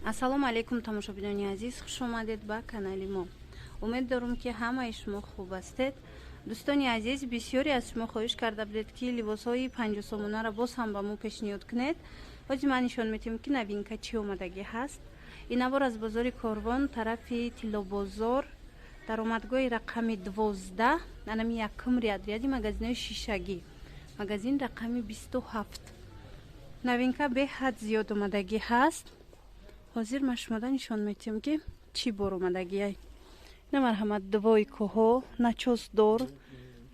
ассалому алейкум тамошобинони азиз, хуш омадед ба канали мо. умед дорам ки ҳамаи шумо хуб ҳастед. дӯстони азиз, бисёре аз шумо хоҳиш карда будед ки либосҳои 50 сомонаро боз ҳам ба мо пешниҳод кунед. ҳоҷи ман нишон медиҳам ки новинка чӣ омадагӣ ҳаст. ин навор аз бозори Корвон, тарафи Тиллобозор, даромадгоҳи рақами 12, анами якум ряди магазинҳои шишагӣ, магазин рақами 27. новинка беҳад зиёд омадагӣ ҳаст. ҳозир ман шумода нишон медиҳам ки чӣ бор омадагиай. ина марҳамат двойкоҳо, начосдор,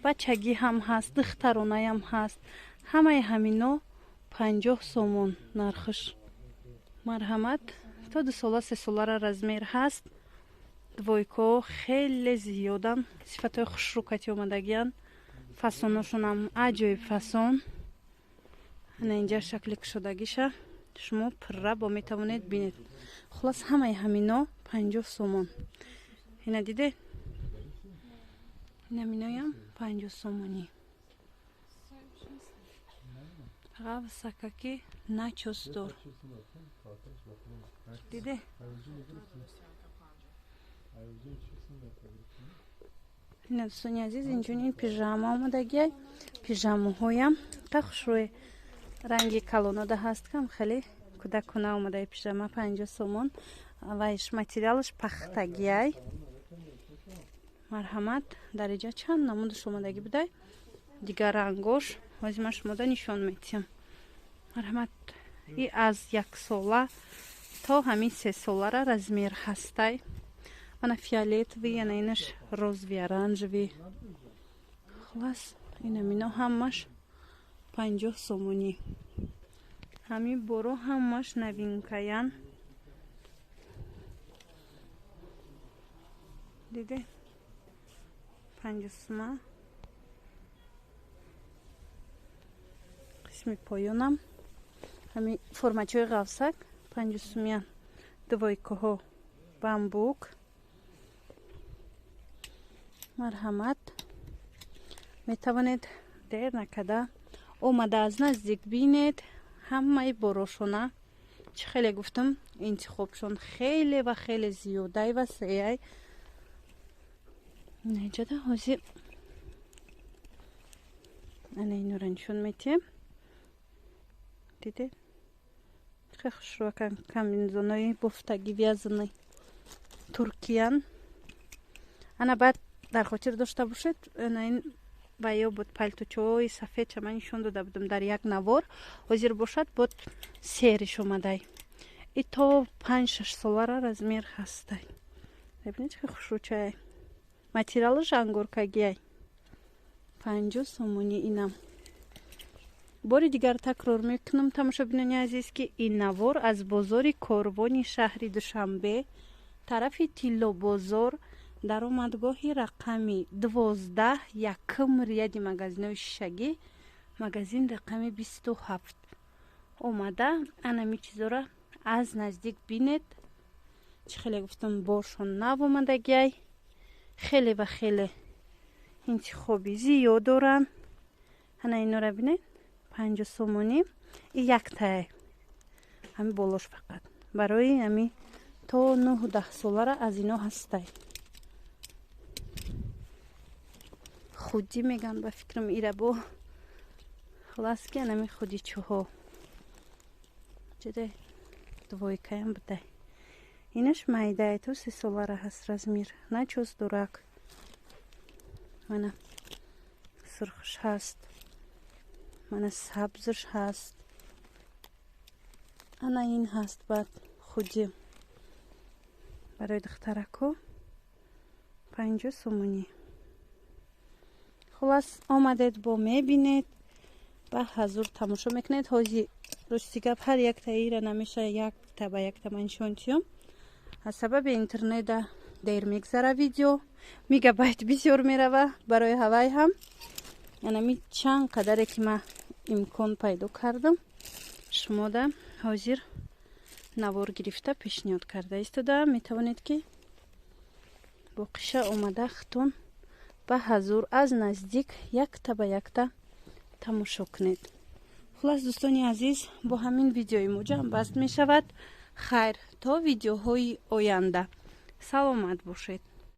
бачагӣ ҳам ҳаст, духтаронаям ҳаст. ҳамаи ҳамино 50 сомон нархш. марҳамат то 2 сола 3 солара размер ҳаст. двойкоҳо хеле зиёдан, сифатҳои хушрукати омадагиян. фасоношонам аҷоиб фасон. ана инҷа шакли кушодагиша шумо пурра бо метавонед бинед. хулос ҳамаи ҳамино 50 сомон. ина дидед? ина миноям 50 сомонӣ. ғав сакаки начосдор. диде? ина дӯстони азиз, инчунин пижама омадагиай. пижамаҳоям та хушрӯи ранги калонода ҳаст, кам хеле кӯдакона омадаи пижама 50 сомон. вайш материалш пахтагиай. марҳамат дариҷа чанд намудаш омадагӣ будай. дигар рангош ҳозир ман шумода нишон медиҳам. марҳамат и аз 1 сола то ҳамин 3 солара размер ҳастай. ана фиолетови, ана инаш розови оранжеви. хулас ина мино ҳамаш 50 сомонӣ. ҳамин боро ҳамаш новинкаян. диде? 50 сума. қисми поёнам ҳамин формачаҳои ғавсак 50 сумиян. двойкаҳо бамбук. марҳамат метавонед дер накарда омада аз наздик бинед. ҳамаи борошона чӣ хеле гуфтам, интихобшон хеле ва хеле зиёдаи васеай. неҷада ҳозир ана инора нишон метиҳем. дидед? хеле хушрӯакан комбинезонои бофтагӣ вязанаи туркиян. ана баъд дар хотир дошта бошед, ана ин баё буд палтучаҳои сафед чама нишон дода будам дар як навор. ҳозир бошад бод сериш омадай. и то 5-6 солара размер ҳастай. бибинед чӣ хушрӯчаай. материалаш ангоркагиай. 50 сомонӣ инам. бори дигар такрор мекунам тамошобинони азиз ки ин навор аз бозори Корвони шаҳри Душанбе, тарафи Тиллобозор, даромадгоҳи рақами 12, якум ряди магазинҳои шишагӣ, магазин рақами 27 омада. анами чизора аз наздик бинед. чӣ хеле гуфтам, боршон нав омадагиай. хеле ва хеле интихоби зиёд доранд. ана инора бинед 50 сомонӣ. и яктае ҳами болош фақат барои ҳами то 9-10 солара аз ино ҳастай. худӣ меган ба фикрам ирабо. хулас ки анами худичаҳо ҷиде двойкаям будай. инаш майдае то 3 солара ҳаст размер. начос дурак. мана сурхш ҳаст. мана сабзш ҳаст. ана ин ҳаст баъд худӣ барои духтарако 50 сомонӣ. хулас омадед бо мебинед ба ҳазур тамошо мекунед. ҳозир рости гап ҳар яктаира намеша якта ба якта ман нишон диҳам. аз сабаби интернета дер мегзара видео, мегабайт бисёр мерава барои ҳавай ҳам. янами чанд қадаре ки ман имкон пайдо кардам шумода ҳозир навор гирифта пешниҳод карда истода. метавонед ки боқиша омада хутон ба ҳазур аз наздик якта ба якта тамошо кунед. хулас дӯстони азиз, бо ҳамин видеои мо ҷамъ баст мешавад. хайр, то видеоҳои оянда. Саломат бошед.